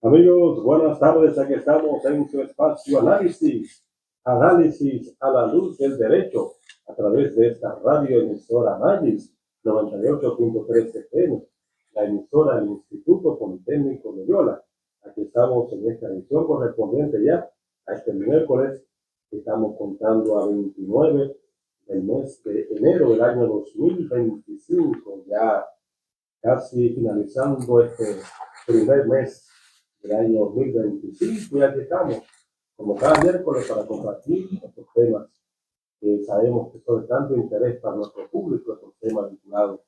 Amigos, buenas tardes. Aquí estamos en su espacio análisis a la luz del derecho, a través de esta radio emisora Magis 98.3 FM, la emisora del Instituto Politécnico de Loyola. Aquí estamos en esta edición correspondiente ya a este miércoles. Estamos contando a 29 del mes de enero del año 2025, ya casi finalizando este primer mes del año 2025, y aquí estamos, como cada miércoles, para compartir estos temas que sabemos que son de tanto interés para nuestro público, estos temas vinculados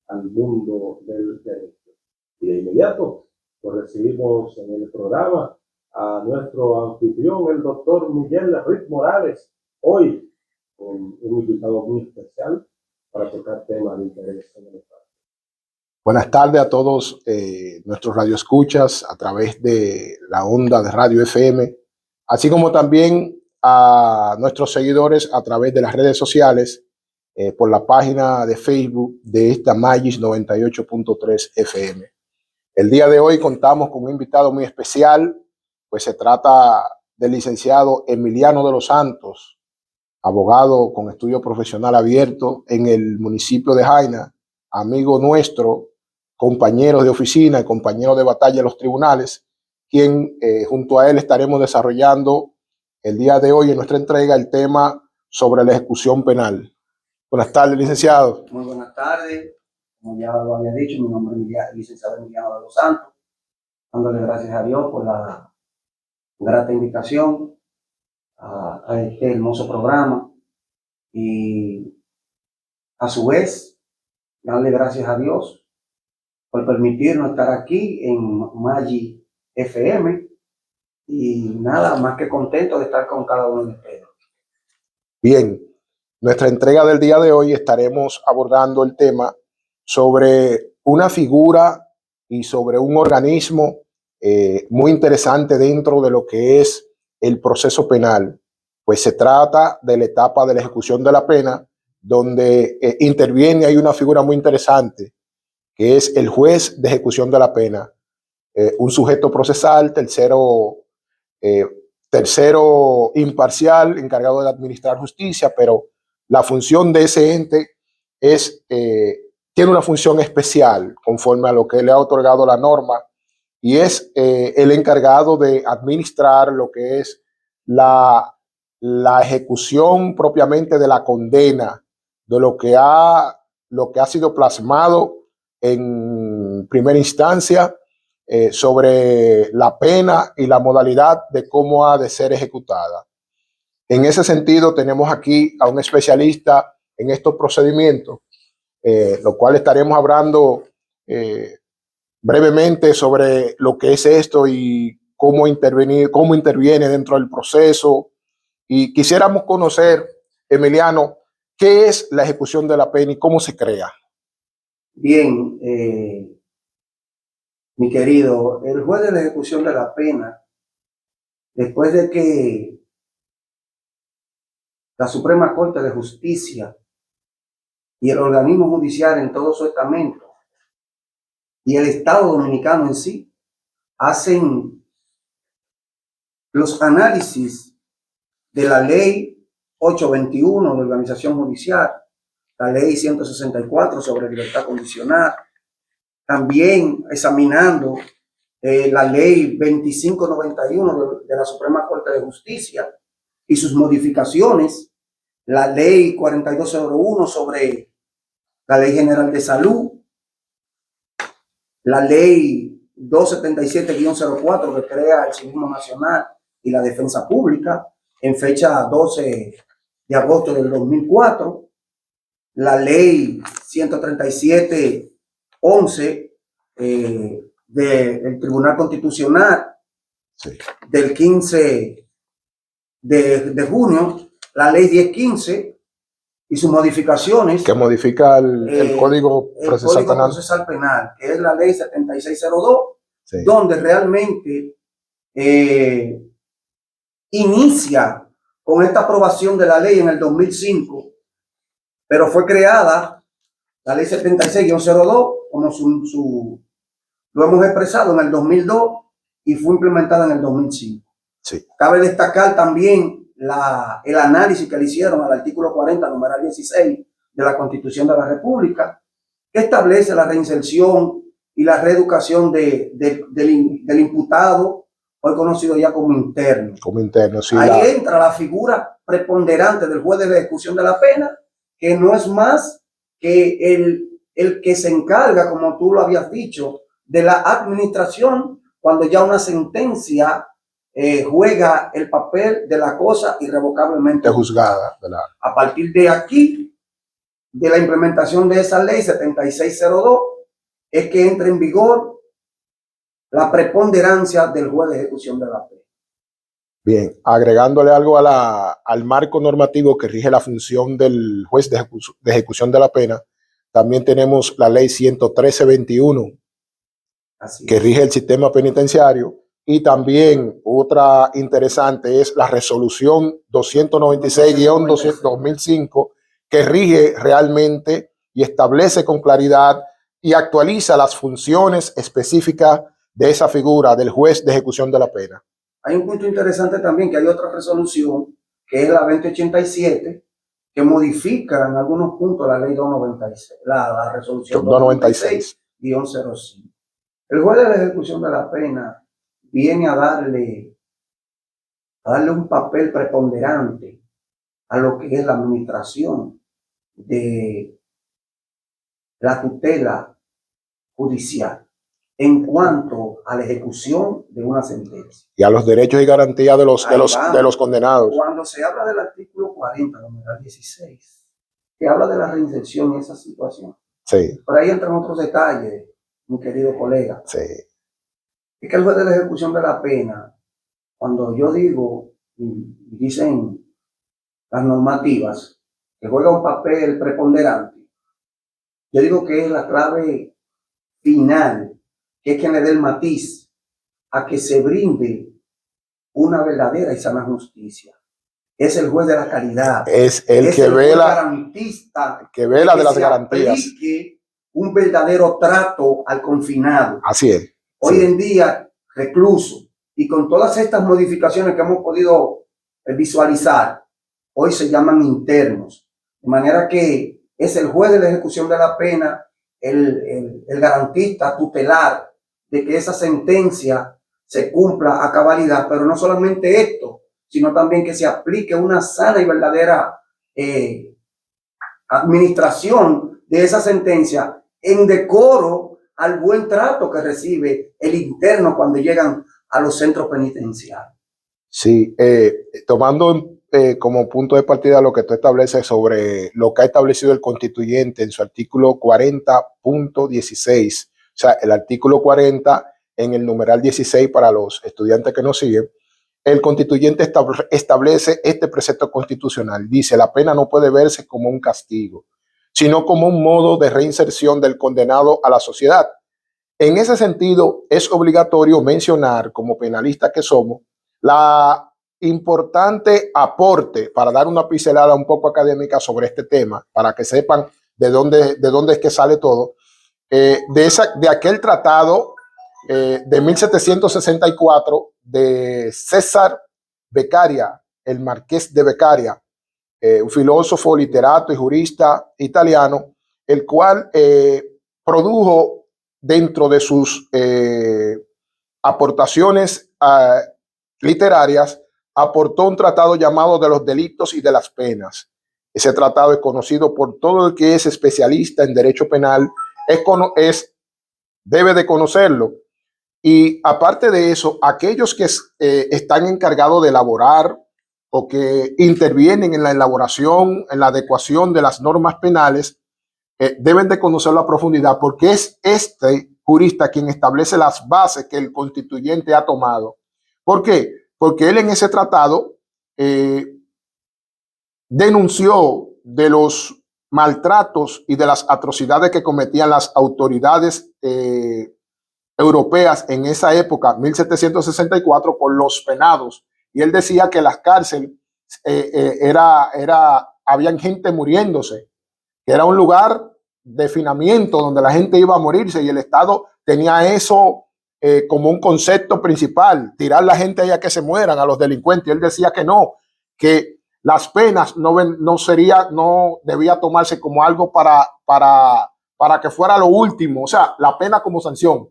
al mundo del derecho. Y de inmediato, pues recibimos en el programa a nuestro anfitrión, el doctor Miguel Ruiz Morales, hoy con un invitado muy especial para tocar temas de interés en el Estado. Buenas tardes a todos nuestros radioescuchas a través de la onda de Radio FM, así como también a nuestros seguidores a través de las redes sociales, por la página de Facebook de esta Magis 98.3 FM. El día de hoy contamos con un invitado muy especial, pues se trata del licenciado Emiliano de los Santos, abogado con estudio profesional abierto en el municipio de Jaina, amigo nuestro, compañeros de oficina y compañeros de batalla en los tribunales, quien junto a él estaremos desarrollando el día de hoy en nuestra entrega el tema sobre la ejecución penal. Buenas tardes, licenciado. Muy buenas tardes. Como ya lo había dicho, mi nombre es licenciado Emiliano de los Santos, dándole gracias a Dios por la grata invitación a este hermoso programa y a su vez darle gracias a Dios por permitirnos estar aquí en Maggi FM y nada más que contento de estar con cada uno de ustedes. Bien, nuestra entrega del día de hoy estaremos abordando el tema sobre una figura y sobre un organismo muy interesante dentro de lo que es el proceso penal, pues se trata de la etapa de la ejecución de la pena, donde interviene, hay una figura muy interesante, que es el juez de ejecución de la pena, un sujeto procesal, tercero imparcial, encargado de administrar justicia, pero la función de ese ente tiene una función especial conforme a lo que le ha otorgado la norma, y es el encargado de administrar lo que es la ejecución propiamente de la condena, de lo que ha sido plasmado en primera instancia sobre la pena y la modalidad de cómo ha de ser ejecutada. En ese sentido, tenemos aquí a un especialista en estos procedimientos, lo cual estaremos hablando brevemente sobre lo que es esto y cómo interviene dentro del proceso. Y quisiéramos conocer, Emiliano, qué es la ejecución de la pena y cómo se crea. Bien, mi querido, el juez de la ejecución de la pena, después de que la Suprema Corte de Justicia y el organismo judicial en todo su estamento y el Estado dominicano en sí hacen los análisis de la ley 821 de organización judicial, la ley 164 sobre libertad condicional, también examinando la ley 2591 de la Suprema Corte de Justicia y sus modificaciones, la ley 4201 sobre la Ley General de Salud, la ley 277-04 que crea el Civismo Nacional y la Defensa Pública en fecha 12 de agosto del 2004, la ley 137-11 del Tribunal Constitucional del 15 de junio, la ley 1015 y sus modificaciones. Que modifica el Código Procesal Penal, que es la ley 7602, sí, donde realmente inicia con esta aprobación de la ley en el 2005, pero fue creada la ley 76-02, como lo hemos expresado, en el 2002, y fue implementada en el 2005. Sí. Cabe destacar también el análisis que le hicieron al artículo 40, numeral 16 de la Constitución de la República, que establece la reinserción y la reeducación del imputado, hoy conocido ya como interno. Como interno, sí. Ahí entra la figura preponderante del juez de la ejecución de la pena, que no es más que el que se encarga, como tú lo habías dicho, de la administración cuando ya una sentencia juega el papel de la cosa irrevocablemente juzgada, ¿verdad? A partir de aquí, de la implementación de esa ley 7602, es que entra en vigor la preponderancia del juez de ejecución de la pena. Bien, agregándole algo al marco normativo que rige la función del juez de ejecución de la pena, también tenemos la ley 113-21, que rige el sistema penitenciario, y también otra interesante es la resolución 296-2005, que rige realmente y establece con claridad y actualiza las funciones específicas de esa figura del juez de ejecución de la pena. Hay un punto interesante también, que hay otra resolución, que es la 2087, que modifica en algunos puntos la ley 296, la resolución 296-05. El juez de la ejecución de la pena viene a darle un papel preponderante a lo que es la administración de la tutela judicial en cuanto a la ejecución de una sentencia. Y a los derechos y garantías de los condenados. Cuando se habla del artículo 40, numeral 16, que habla de la reinserción en esa situación. Sí. Por ahí entran otros detalles, mi querido colega. Sí. Es que el juez de la ejecución de la pena, cuando yo digo, y dicen las normativas, que juega un papel preponderante, yo digo que es la clave final, que es que le dé el matiz a que se brinde una verdadera y sana justicia. Es el juez de la calidad. Es el que vela, garantista, que vela de las garantías. Un verdadero trato al confinado. Así es. Hoy en día, recluso, y con todas estas modificaciones que hemos podido visualizar, hoy se llaman internos. De manera que es el juez de la ejecución de la pena, el garantista tutelar de que esa sentencia se cumpla a cabalidad, pero no solamente esto, sino también que se aplique una sana y verdadera administración de esa sentencia en decoro al buen trato que recibe el interno cuando llegan a los centros penitenciarios. Sí, tomando como punto de partida lo que tú estableces sobre lo que ha establecido el constituyente en su artículo 40.16, o sea, el artículo 40 en el numeral 16 para los estudiantes que nos siguen, el constituyente establece este precepto constitucional. Dice, la pena no puede verse como un castigo, sino como un modo de reinserción del condenado a la sociedad. En ese sentido, es obligatorio mencionar, como penalistas que somos, la importante aporte, para dar una pincelada un poco académica sobre este tema, para que sepan de dónde es que sale todo, de aquel tratado de 1764 de César Beccaria, el marqués de Beccaria, un filósofo, literato y jurista italiano, el cual produjo dentro de sus aportaciones literarias, aportó un tratado llamado de los delitos y de las penas. Ese tratado es conocido por todo el que es especialista en derecho penal, debe de conocerlo. Y aparte de eso, aquellos que están encargados de elaborar o que intervienen en la elaboración, en la adecuación de las normas penales, deben de conocerlo a profundidad, porque es este jurista quien establece las bases que el constituyente ha tomado. ¿Por qué? Porque él en ese tratado denunció de los maltratos y de las atrocidades que cometían las autoridades europeas en esa época, 1764, con los penados. Y él decía que las cárceles habían gente muriéndose, que era un lugar de finamiento donde la gente iba a morirse, y el Estado tenía eso como un concepto principal, tirar la gente allá que se mueran, a los delincuentes. Él decía que no, que las penas no debía tomarse como algo para que fuera lo último, o sea, la pena como sanción,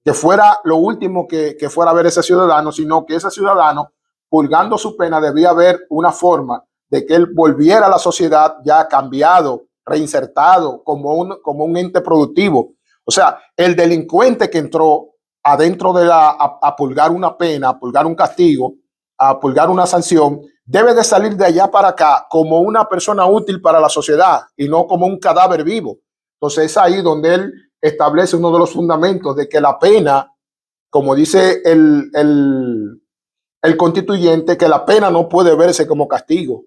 que fuera lo último que fuera a ver ese ciudadano, sino que ese ciudadano, purgando su pena, debía haber una forma de que él volviera a la sociedad ya cambiado, reinsertado, como un ente productivo. O sea, el delincuente que entró adentro de a purgar una pena, a purgar un castigo, a purgar una sanción, debe de salir de allá para acá como una persona útil para la sociedad y no como un cadáver vivo. Entonces es ahí donde él establece uno de los fundamentos de que la pena, como dice el constituyente, que la pena no puede verse como castigo,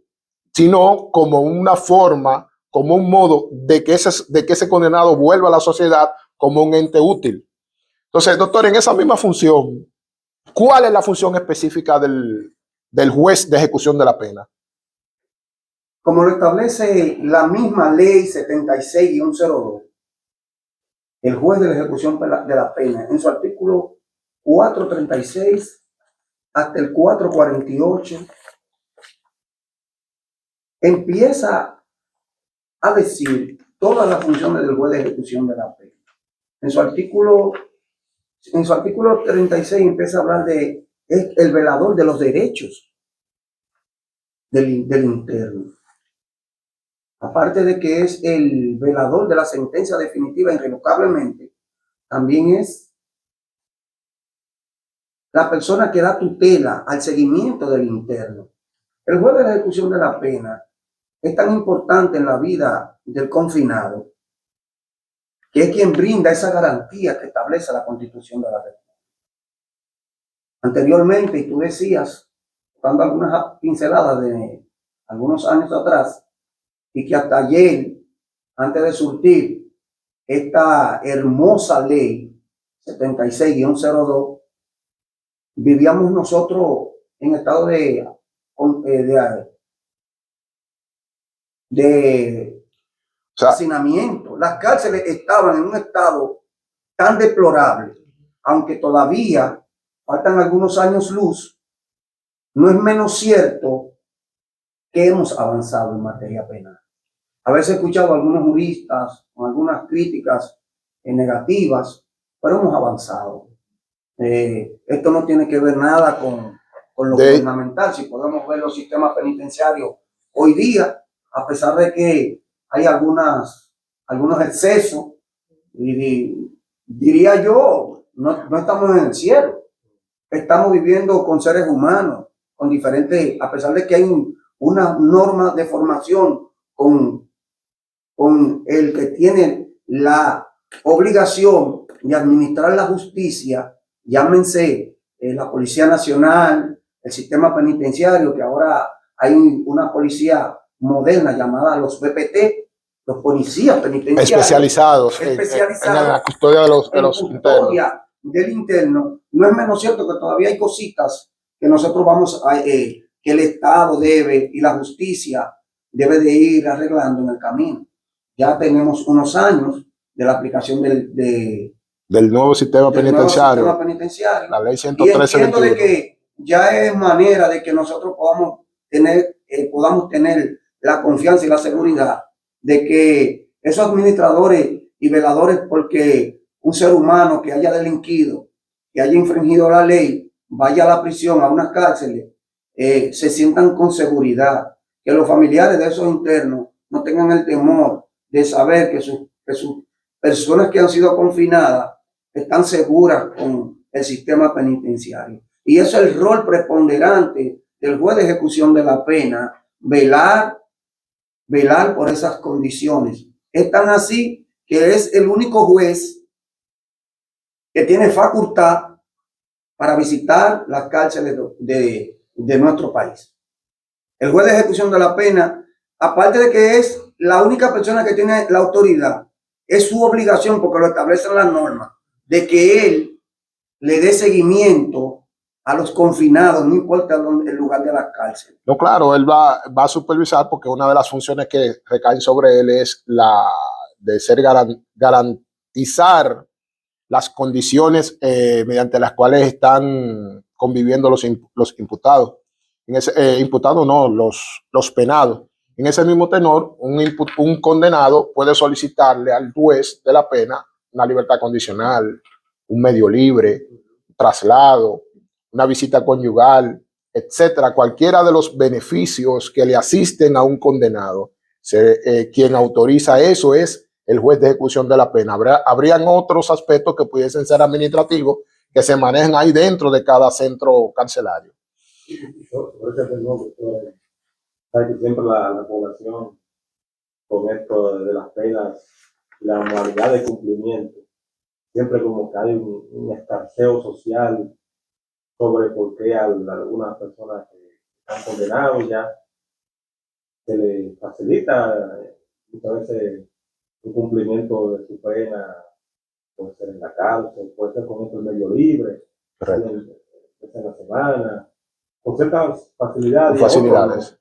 sino como una forma, como un modo de que ese condenado vuelva a la sociedad como un ente útil. Entonces, doctor, en esa misma función, ¿cuál es la función específica del juez de ejecución de la pena? Como lo establece la misma ley 76-02, el juez de la ejecución de la pena, en su artículo 436 hasta el 448, empieza a decir todas las funciones del juez de ejecución de la pena. En su artículo 36 empieza a hablar de el velador de los derechos del interno. Aparte de que es el velador de la sentencia definitiva irrevocablemente, también es la persona que da tutela al seguimiento del interno. El juez de la ejecución de la pena es tan importante en la vida del confinado que es quien brinda esa garantía que establece la Constitución de la República. Anteriormente, y tú decías, dando algunas pinceladas de algunos años atrás, y que hasta ayer, antes de surtir esta hermosa ley 76-02, vivíamos nosotros en estado de hacinamiento. Las cárceles estaban en un estado tan deplorable, aunque todavía faltan algunos años luz, no es menos cierto que hemos avanzado en materia penal. Haberse escuchado a algunos juristas con algunas críticas negativas, pero hemos avanzado. Esto no tiene que ver nada con lo gubernamental. Si podemos ver los sistemas penitenciarios hoy día, a pesar de que hay algunos excesos, y diría yo, no estamos en el cielo. Estamos viviendo con seres humanos, con diferentes, a pesar de que hay una norma de formación con el que tiene la obligación de administrar la justicia, llámense la Policía Nacional, el sistema penitenciario, que ahora hay una policía moderna llamada los BPT, los policías penitenciarios especializados en la custodia de los internos. Del interno. No es menos cierto que todavía hay cositas que nosotros que el Estado debe y la justicia debe de ir arreglando en el camino. Ya tenemos unos años de la aplicación del nuevo sistema penitenciario, la ley 113. Y entiendo de que ya es manera de que nosotros podamos tener la confianza y la seguridad de que esos administradores y veladores, porque un ser humano que haya delinquido, que haya infringido la ley, vaya a la prisión, a unas cárceles, se sientan con seguridad, que los familiares de esos internos no tengan el temor de saber que sus personas que han sido confinadas están seguras con el sistema penitenciario. Y eso es el rol preponderante del juez de ejecución de la pena, velar por esas condiciones. Es tan así que es el único juez que tiene facultad para visitar las cárceles de nuestro país. El juez de ejecución de la pena, aparte de que es la única persona que tiene la autoridad, es su obligación, porque lo establecen las normas, de que él le dé seguimiento a los confinados, no importa el lugar de la cárcel. No, claro, él va a supervisar, porque una de las funciones que recaen sobre él es la de garantizar las condiciones mediante las cuales están conviviendo los imputados. Imputados no, los penados. En ese mismo tenor, un condenado puede solicitarle al juez de la pena una libertad condicional, un medio libre, un traslado, una visita conyugal, etcétera, cualquiera de los beneficios que le asisten a un condenado. Quien autoriza eso es el juez de ejecución de la pena. Habrían otros aspectos que pudiesen ser administrativos que se manejan ahí dentro de cada centro carcelario. Por ese tenor, sabes que siempre la población con esto de las penas, la modalidad de cumplimiento, siempre como que hay un escarceo social sobre por qué a algunas personas que están condenados ya se les facilita muchas veces un cumplimiento de su pena, puede ser en la cárcel, puede ser con esto el medio libre, puede ser en la semana, con ciertas facilidades. Facilidades.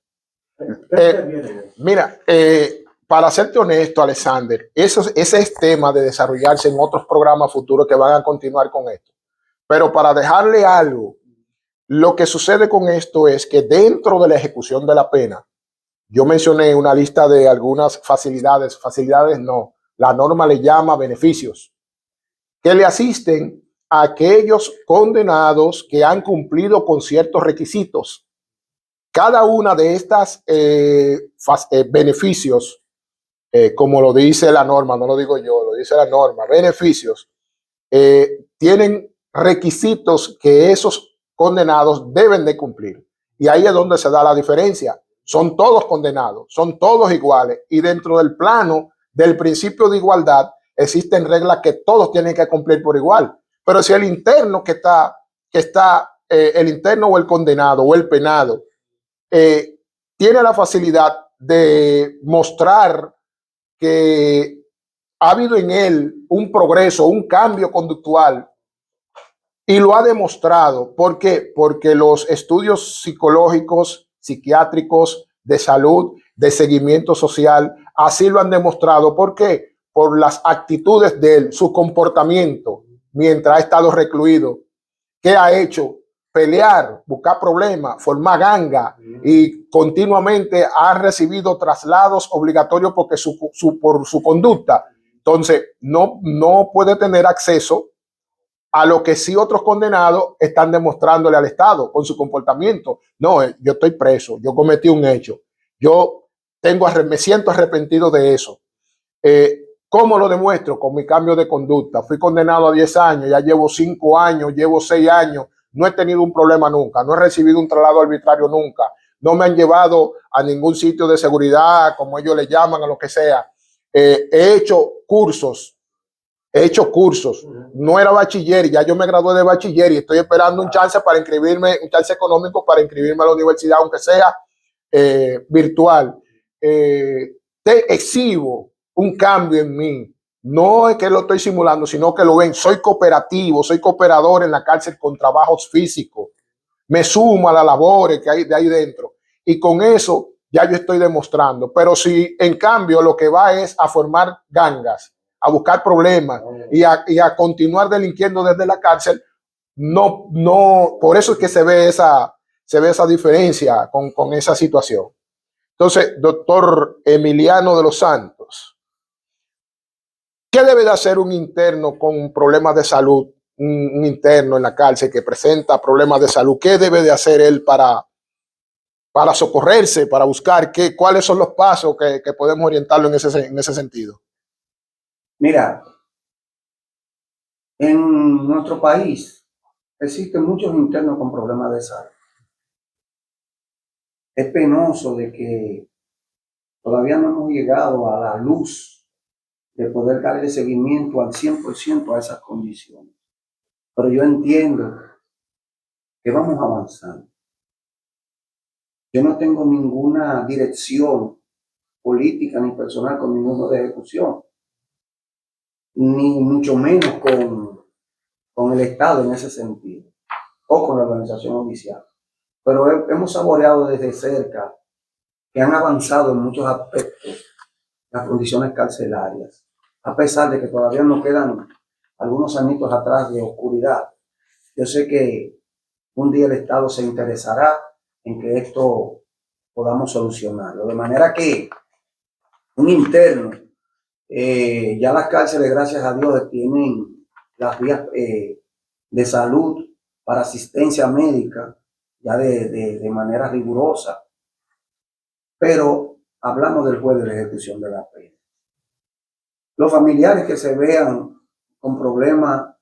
Mira, para serte honesto, Alexander, ese es tema de desarrollarse en otros programas futuros que van a continuar con esto. Pero para dejarle algo, lo que sucede con esto es que dentro de la ejecución de la pena, yo mencioné una lista de algunas facilidades no, la norma le llama beneficios, que le asisten a aquellos condenados que han cumplido con ciertos requisitos. Cada una de estas beneficios, como lo dice la norma, no lo digo yo, lo dice la norma, beneficios, tienen requisitos que esos condenados deben de cumplir. Y ahí es donde se da la diferencia. Son todos condenados, son todos iguales. Y dentro del plano del principio de igualdad existen reglas que todos tienen que cumplir por igual. Pero si el interno el interno o el condenado o el penado tiene la facilidad de mostrar que ha habido en él un progreso, un cambio conductual, y lo ha demostrado. ¿Por qué? Porque los estudios psicológicos, psiquiátricos, de salud, de seguimiento social, así lo han demostrado. ¿Por qué? Por las actitudes de él, su comportamiento mientras ha estado recluido. ¿Qué ha hecho? Pelear, buscar problemas, formar ganga, y continuamente ha recibido traslados obligatorios porque por su conducta. Entonces, no puede tener acceso a lo que sí otros condenados están demostrándole al Estado con su comportamiento. No, yo estoy preso, yo cometí un hecho, me siento arrepentido de eso. ¿Cómo lo demuestro? Con mi cambio de conducta. Fui condenado a 10 años, ya llevo 5 años, llevo 6 años, no he tenido un problema nunca, no he recibido un traslado arbitrario nunca, no me han llevado a ningún sitio de seguridad, como ellos le llaman, a lo que sea. He hecho cursos, no era bachiller, ya yo me gradué de bachiller y estoy esperando un chance para inscribirme, un chance económico para inscribirme a la universidad, aunque sea virtual. Te exhibo un cambio en mí. No es que lo estoy simulando, sino que lo ven. Soy cooperativo, soy cooperador en la cárcel con trabajos físicos. Me sumo a las labores que hay de ahí dentro. Y con eso ya yo estoy demostrando. Pero si en cambio lo que va es a formar gangas, a buscar problemas y a continuar delinquiendo desde la cárcel, por eso es que se ve esa diferencia con esa situación. Entonces, doctor Emiliano de los Santos, ¿qué debe de hacer un interno con problemas de salud? Un interno en la cárcel que presenta problemas de salud, ¿qué debe de hacer él para socorrerse, para buscar cuáles son los pasos que podemos orientarlo en ese sentido? Mira, en nuestro país existen muchos internos con problemas de salud. Es penoso de que todavía no hemos llegado a la luz de poder darle seguimiento al 100% a esas condiciones. Pero yo entiendo que vamos avanzando. Yo no tengo ninguna dirección política ni personal con ninguno de ejecución, ni mucho menos con el Estado en ese sentido, o con la organización oficial. Pero hemos saboreado desde cerca que han avanzado en muchos aspectos las condiciones carcelarias, a pesar de que todavía nos quedan algunos añitos atrás de oscuridad. Yo sé que un día el Estado se interesará en que esto podamos solucionarlo. De manera que un interno, ya las cárceles, gracias a Dios, tienen las vías de salud para asistencia médica ya de manera rigurosa. Pero hablamos del juez de la ejecución de la pena. Los familiares que se vean con problemas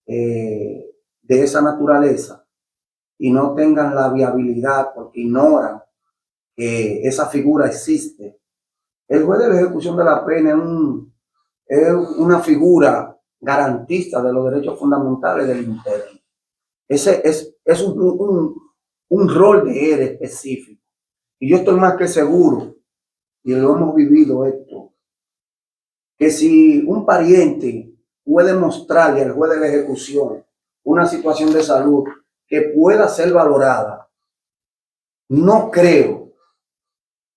de esa naturaleza y no tengan la viabilidad porque ignoran que esa figura existe. El juez de la ejecución de la pena es una figura garantista de los derechos fundamentales del interno. Ese es un rol de él específico. Y yo estoy más que seguro, y lo hemos vivido esto, que si un pariente puede mostrarle al juez de la ejecución una situación de salud que pueda ser valorada, no creo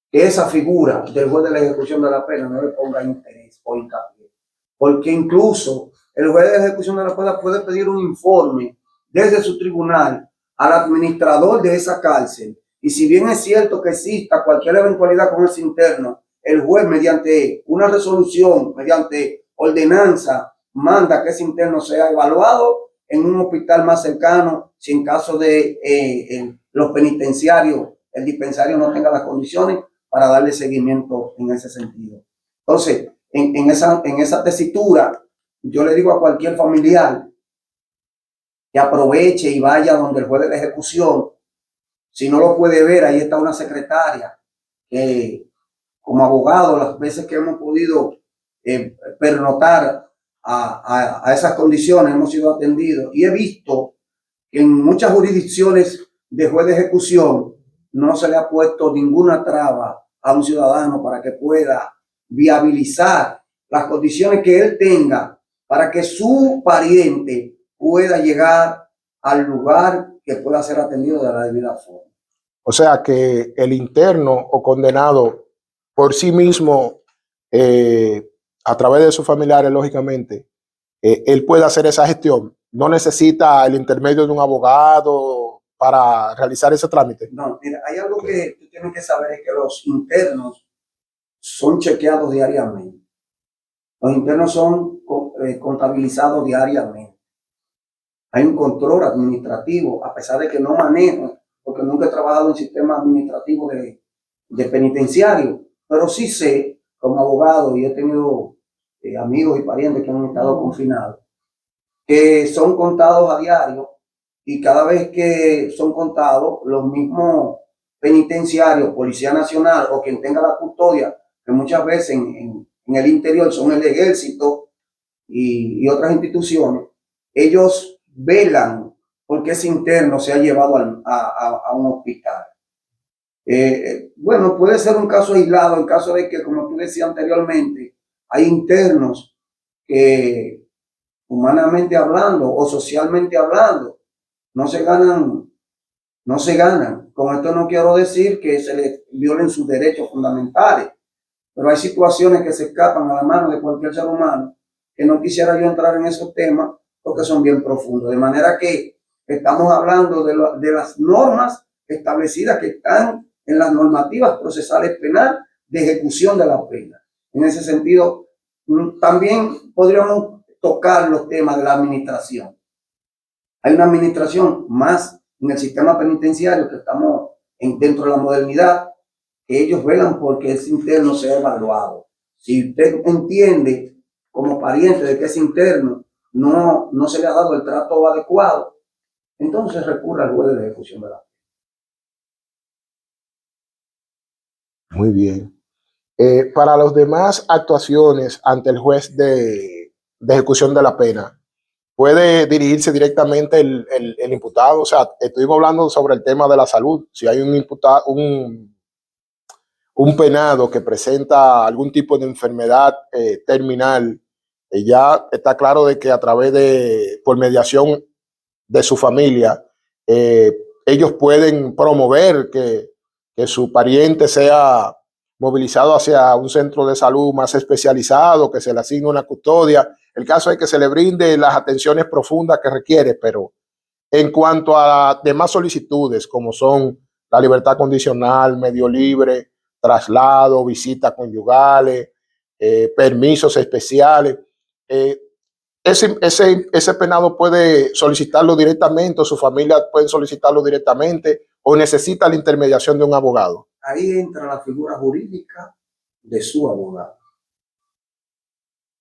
que esa figura del juez de la ejecución de la pena no le ponga interés o hincapié. Porque incluso el juez de la ejecución de la pena puede pedir un informe desde su tribunal al administrador de esa cárcel. Y si bien es cierto que exista cualquier eventualidad con ese interno, el juez mediante una resolución, mediante ordenanza, manda que ese interno sea evaluado en un hospital más cercano, si en caso de los penitenciarios, el dispensario no tenga las condiciones para darle seguimiento en ese sentido. Entonces, en esa tesitura, yo le digo a cualquier familiar que aproveche y vaya donde el juez de la ejecución. Si no lo puede ver, ahí está una secretaria que, como abogado, las veces que hemos podido pernotar a esas condiciones, hemos sido atendidos. Y he visto que en muchas jurisdicciones de juez de ejecución no se le ha puesto ninguna traba a un ciudadano para que pueda viabilizar las condiciones que él tenga para que su pariente pueda llegar al lugar que pueda ser atendido de la debida forma. O sea que el interno o condenado por sí mismo, a través de sus familiares, lógicamente, él puede hacer esa gestión. No necesita el intermedio de un abogado para realizar ese trámite. No, mira, hay algo que tú tienes que saber, es que los internos son chequeados diariamente. Los internos son contabilizados diariamente. Hay un control administrativo, a pesar de que no manejo, porque nunca he trabajado en sistema administrativo de penitenciario, pero sí sé, como abogado, y he tenido amigos y parientes que han estado confinados, que son contados a diario, y cada vez que son contados, los mismos penitenciarios, Policía Nacional o quien tenga la custodia, que muchas veces en el interior son el Ejército y otras instituciones, ellos velan porque ese interno se ha llevado a un hospital. Bueno, puede ser un caso aislado, en caso de que, como tú decías anteriormente, hay internos que, humanamente hablando o socialmente hablando, no se ganan. Con esto no quiero decir que se les violen sus derechos fundamentales, pero hay situaciones que se escapan a la mano de cualquier ser humano que no quisiera yo entrar en esos temas porque son bien profundos. De manera que estamos hablando de las normas establecidas que están en las normativas procesales penales de ejecución de la pena. En ese sentido, también podríamos tocar los temas de la administración. Hay una administración más en el sistema penitenciario que estamos dentro de la modernidad, que ellos velan porque ese interno sea evaluado. Si usted entiende como pariente de que ese interno no se le ha dado el trato adecuado, entonces recurre al juez de la ejecución de la pena. Muy bien. Para las demás actuaciones ante el juez de ejecución de la pena, ¿puede dirigirse directamente el imputado? O sea, estuvimos hablando sobre el tema de la salud. Si hay un imputado, un penado que presenta algún tipo de enfermedad terminal, ya está claro de que a través por mediación de su familia, ellos pueden promover que su pariente sea movilizado hacia un centro de salud más especializado, que se le asigne una custodia. El caso es que se le brinde las atenciones profundas que requiere, pero en cuanto a demás solicitudes, como son la libertad condicional, medio libre, traslado, visitas conyugales, permisos especiales, eh, ese penado puede solicitarlo directamente o su familia puede solicitarlo directamente o necesita la intermediación de un abogado. Ahí entra la figura jurídica de su abogado.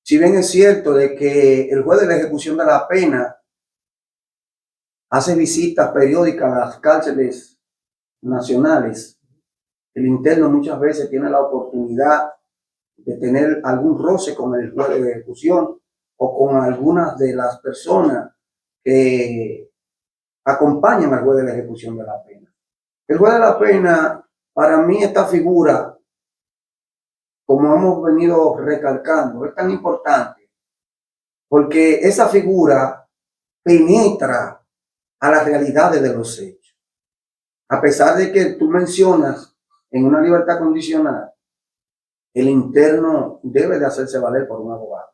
Si bien es cierto de que el juez de la ejecución de la pena hace visitas periódicas a las cárceles nacionales, el interno muchas veces tiene la oportunidad de tener algún roce con el juez de ejecución o con algunas de las personas que acompañan al juez de la ejecución de la pena. El juez de la pena, para mí, esta figura, como hemos venido recalcando, es tan importante porque esa figura penetra a las realidades de los hechos. A pesar de que tú mencionas en una libertad condicional, el interno debe de hacerse valer por un abogado.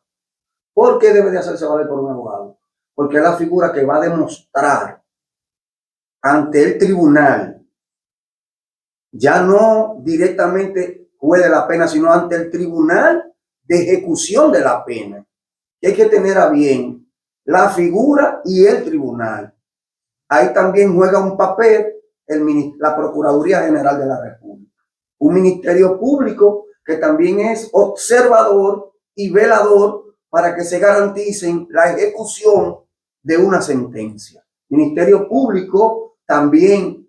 ¿Por qué debe de hacerse valer por un abogado? Porque es la figura que va a demostrar ante el tribunal, ya no directamente juez de la pena, sino ante el tribunal de ejecución de la pena. Y hay que tener a bien la figura y el tribunal. Ahí también juega un papel la Procuraduría General de la República, un ministerio público que también es observador y velador para que se garanticen la ejecución de una sentencia. El Ministerio Público también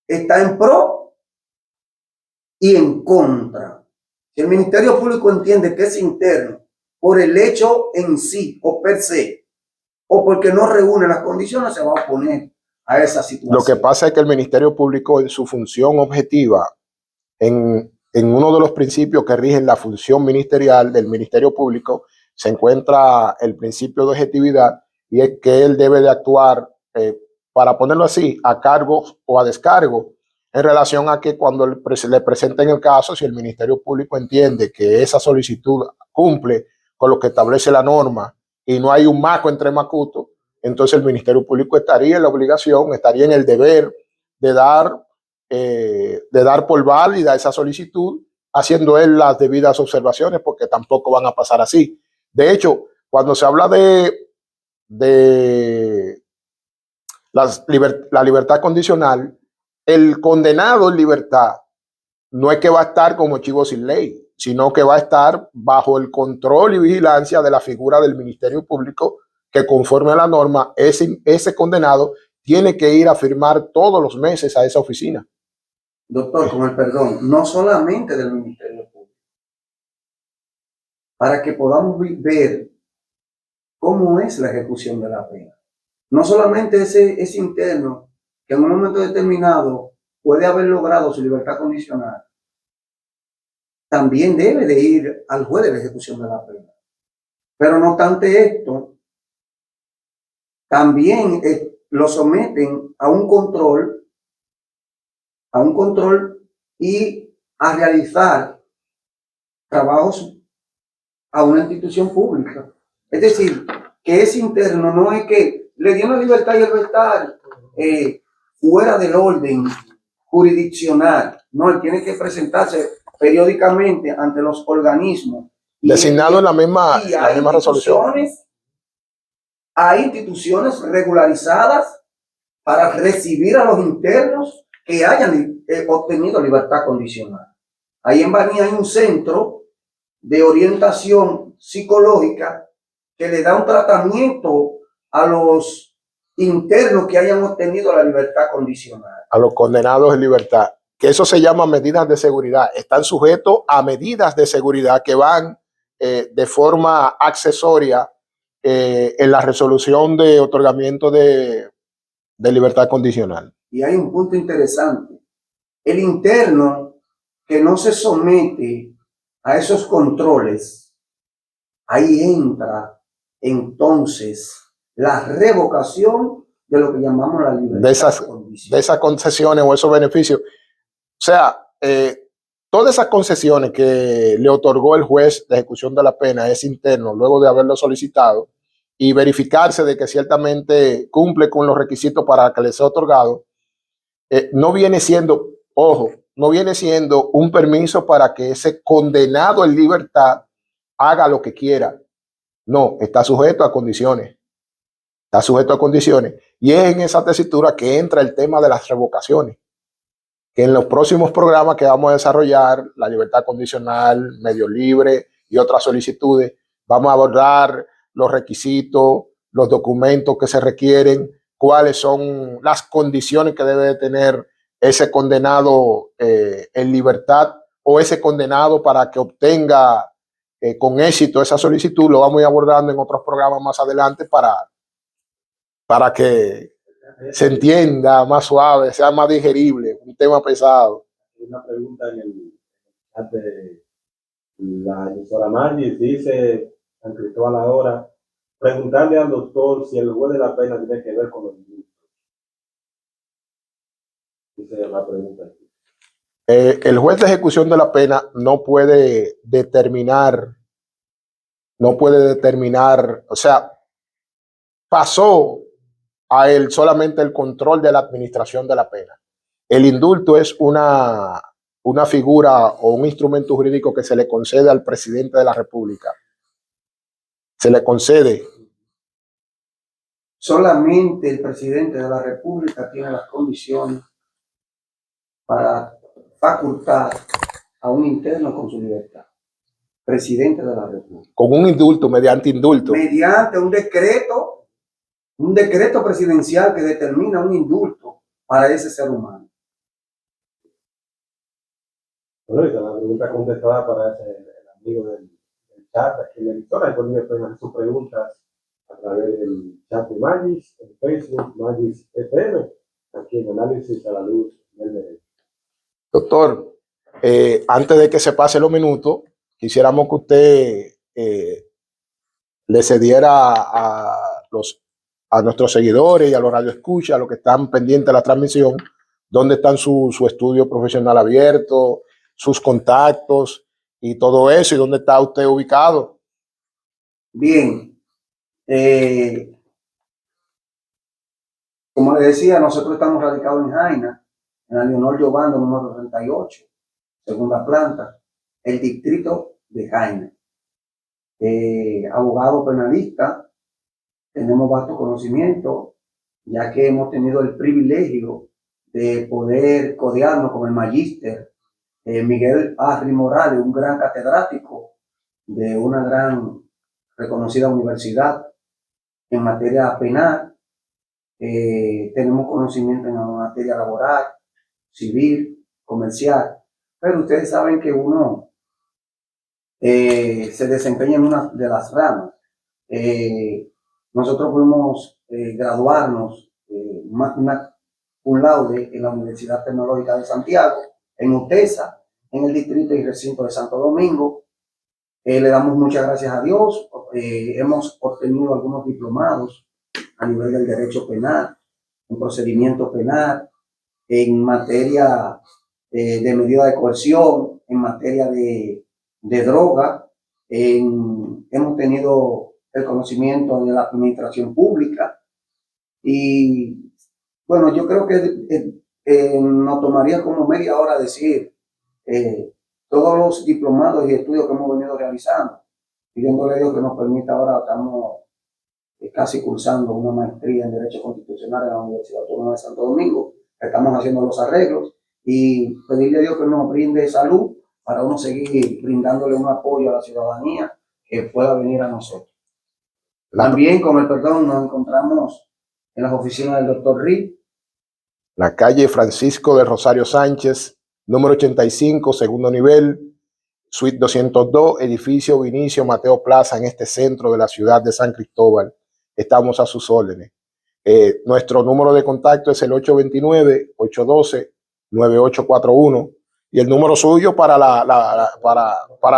está en pro y en contra. Si el Ministerio Público entiende que es interno por el hecho en sí o per se, o porque no reúne las condiciones, se va a oponer a esa situación. Lo que pasa es que el Ministerio Público, en su función objetiva, en uno de los principios que rigen la función ministerial del Ministerio Público, se encuentra el principio de objetividad, y es que él debe de actuar, para ponerlo así, a cargo o a descargo, en relación a que cuando le presenten el caso, si el Ministerio Público entiende que esa solicitud cumple con lo que establece la norma y no hay un maco entre macutos, entonces el Ministerio Público estaría en la obligación, estaría en el deber de dar por válida esa solicitud, haciendo él las debidas observaciones, porque tampoco van a pasar así. De hecho, cuando se habla de la libertad condicional, el condenado en libertad no es que va a estar como chivo sin ley, sino que va a estar bajo el control y vigilancia de la figura del Ministerio Público, que conforme a la norma, ese condenado tiene que ir a firmar todos los meses a esa oficina. Doctor, con el perdón, no solamente del Ministerio Público, para que podamos ver cómo es la ejecución de la pena. No solamente ese interno que en un momento determinado puede haber logrado su libertad condicional, también debe de ir al juez de la ejecución de la pena. Pero no obstante esto, también lo someten a un control y a realizar trabajos a una institución pública. Es decir, que ese interno no es que le dieron la libertad y él va a estar fuera del orden jurisdiccional. No, él tiene que presentarse periódicamente ante los organismos. Designado en la misma resolución. Hay instituciones regularizadas para recibir a los internos que hayan obtenido libertad condicional. Ahí en Baní hay un centro de orientación psicológica que le da un tratamiento a los internos que hayan obtenido la libertad condicional. A los condenados en libertad, que eso se llama medidas de seguridad. Están sujetos a medidas de seguridad que van de forma accesoria en la resolución de otorgamiento de libertad condicional. Y hay un punto interesante. El interno que no se somete a esos controles, ahí entra entonces la revocación de lo que llamamos la libertad de esas concesiones o esos beneficios. O sea, todas esas concesiones que le otorgó el juez de ejecución de la pena es interno, luego de haberlo solicitado, y verificarse de que ciertamente cumple con los requisitos para que le sea otorgado, no viene siendo, ojo, no viene siendo un permiso para que ese condenado en libertad haga lo que quiera. No, está sujeto a condiciones. Está sujeto a condiciones. Y es en esa tesitura que entra el tema de las revocaciones, que en los próximos programas que vamos a desarrollar, la libertad condicional, medio libre y otras solicitudes, vamos a abordar los requisitos, los documentos que se requieren, cuáles son las condiciones que debe tener ese condenado en libertad o ese condenado para que obtenga con éxito esa solicitud. Lo vamos a ir abordando en otros programas más adelante para que se entienda más suave, sea más digerible, un tema pesado. Una pregunta en el chat de la emisora Magis, dice San Cristóbal ahora, preguntarle al doctor si el juez de la pena tiene que ver con los indultos. Dice la pregunta aquí. El juez de ejecución de la pena no puede determinar, o sea, pasó a él solamente el control de la administración de la pena. El indulto es una figura o un instrumento jurídico que se le concede al presidente de la República. Se le concede. Solamente el presidente de la República tiene las condiciones para facultar a un interno con su libertad. Presidente de la República. Con un indulto, mediante indulto. Mediante un decreto presidencial que determina un indulto para ese ser humano. Bueno, esa es la pregunta contestada para el amigo del chat aquí en la emisora. Y pueden hacer sus preguntas a través del chat de Magis, en Facebook, Magis FM, aquí en Análisis a la Luz del Derecho. Doctor, antes de que se pase los minutos, quisiéramos que usted le cediera a nuestros seguidores y a los radioescuchas, a los que están pendientes de la transmisión, dónde están su estudio profesional abierto, sus contactos y todo eso, y dónde está usted ubicado. Bien, como le decía, nosotros estamos radicados en Jaina, en la Leonor Giovando, número 38, segunda planta, el distrito de Jaina. Abogado penalista, tenemos vasto conocimiento, ya que hemos tenido el privilegio de poder codearnos con el magíster Miguel Arri Morales, un gran catedrático de una gran reconocida universidad en materia penal. Tenemos conocimiento en la materia laboral, civil, comercial, pero ustedes saben que uno se desempeña en una de las ramas. Nosotros pudimos graduarnos magna cum laude en la Universidad Tecnológica de Santiago, en UTESA, en el distrito y recinto de Santo Domingo. Le damos muchas gracias a Dios. Hemos obtenido algunos diplomados a nivel del derecho penal, en procedimiento penal, en materia de medida de coerción, en materia de droga. Hemos tenido el conocimiento de la administración pública y bueno, yo creo que nos tomaría como media hora decir todos los diplomados y estudios que hemos venido realizando, pidiéndole a Dios que nos permita. Ahora estamos casi cursando una maestría en Derecho Constitucional en la Universidad Autónoma de Santo Domingo. Estamos haciendo los arreglos y pedirle a Dios que nos brinde salud para uno seguir brindándole un apoyo a la ciudadanía que pueda venir a nosotros. También, con el perdón, nos encontramos en las oficinas del doctor Reed. La calle Francisco de Rosario Sánchez, número 85, segundo nivel, suite 202, edificio Vinicio Mateo Plaza, en este centro de la ciudad de San Cristóbal. Estamos a sus órdenes. Nuestro número de contacto es el 829-812-9841 y el número suyo para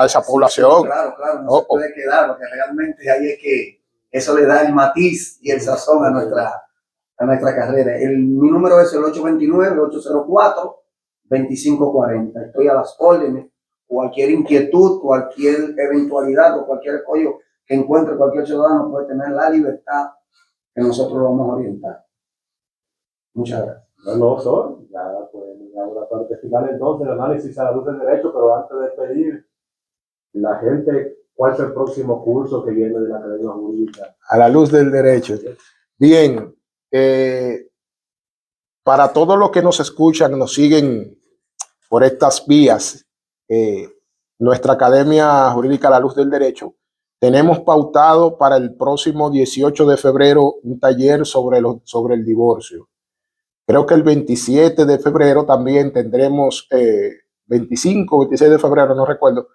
esa población. Sí, claro, no se puede quedar, porque realmente ahí es que eso le da el matiz y el sazón a nuestra carrera. Mi número es el 2540. Estoy a las órdenes. Cualquier inquietud, cualquier eventualidad o cualquier escollo que encuentre cualquier ciudadano puede tener la libertad que nosotros lo vamos a orientar. Muchas gracias. Bueno, doctor, ya pues ya una parte final entonces, el análisis a la luz del derecho, pero antes de despedir, la gente, ¿cuál es el próximo curso que viene de la Academia Jurídica? A la luz del derecho. Bien, para todos los que nos escuchan, nos siguen por estas vías, nuestra Academia Jurídica a la Luz del Derecho, tenemos pautado para el próximo 18 de febrero un taller sobre el divorcio. Creo que el 27 de febrero también tendremos, 25, 26 de febrero, no recuerdo,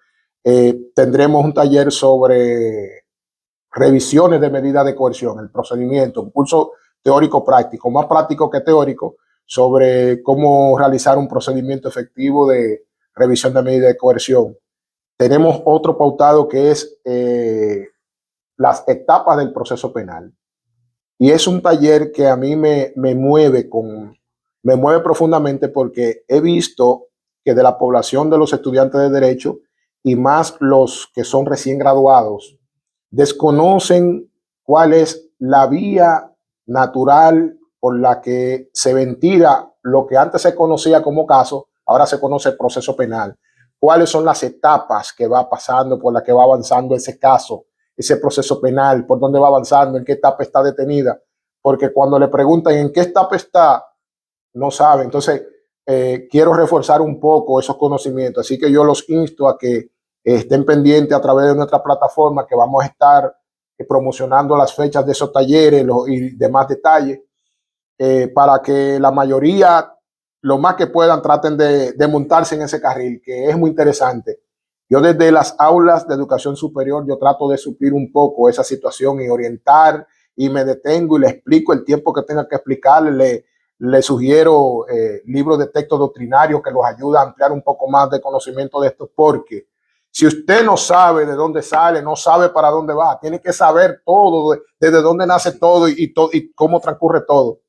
tendremos un taller sobre revisiones de medidas de coerción, el procedimiento, un curso teórico práctico, más práctico que teórico, sobre cómo realizar un procedimiento efectivo de revisión de medidas de coerción. Tenemos otro pautado que es las etapas del proceso penal. Y es un taller que a mí me mueve profundamente porque he visto que de la población de los estudiantes de Derecho y más los que son recién graduados, desconocen cuál es la vía natural por la que se ventila lo que antes se conocía como caso, ahora se conoce proceso penal. Cuáles son las etapas que va pasando, por las que va avanzando ese caso, ese proceso penal, por dónde va avanzando, en qué etapa está detenida. Porque cuando le preguntan en qué etapa está, no sabe. Entonces, quiero reforzar un poco esos conocimientos. Así que yo los insto a que estén pendientes a través de nuestra plataforma, que vamos a estar promocionando las fechas de esos talleres y demás detalles, para que la mayoría, lo más que puedan, traten de montarse en ese carril, que es muy interesante. Yo desde las aulas de educación superior, yo trato de suplir un poco esa situación y orientar, y me detengo y le explico el tiempo que tenga que explicarle. Le sugiero libros de texto doctrinario que los ayuda a ampliar un poco más de conocimiento de esto, porque si usted no sabe de dónde sale, no sabe para dónde va, tiene que saber todo, desde dónde nace todo y cómo transcurre todo.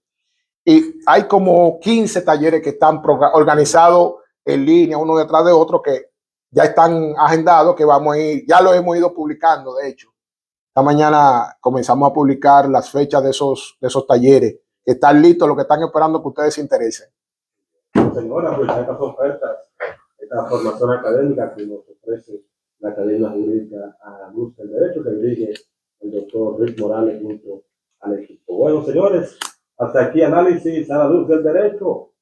Y hay como 15 talleres que están organizados en línea, uno detrás de otro, que ya están agendados, que vamos a ir, ya lo hemos ido publicando, de hecho. Esta mañana comenzamos a publicar las fechas de esos talleres, que están listos, lo que están esperando que ustedes se interesen. Señora, pues estas ofertas, esta formación académica que nos ofrece la Academia Jurídica a la Luz del Derecho, que dirige el doctor Rick Morales junto al equipo. Bueno, señores, hasta aquí análisis a la luz del derecho.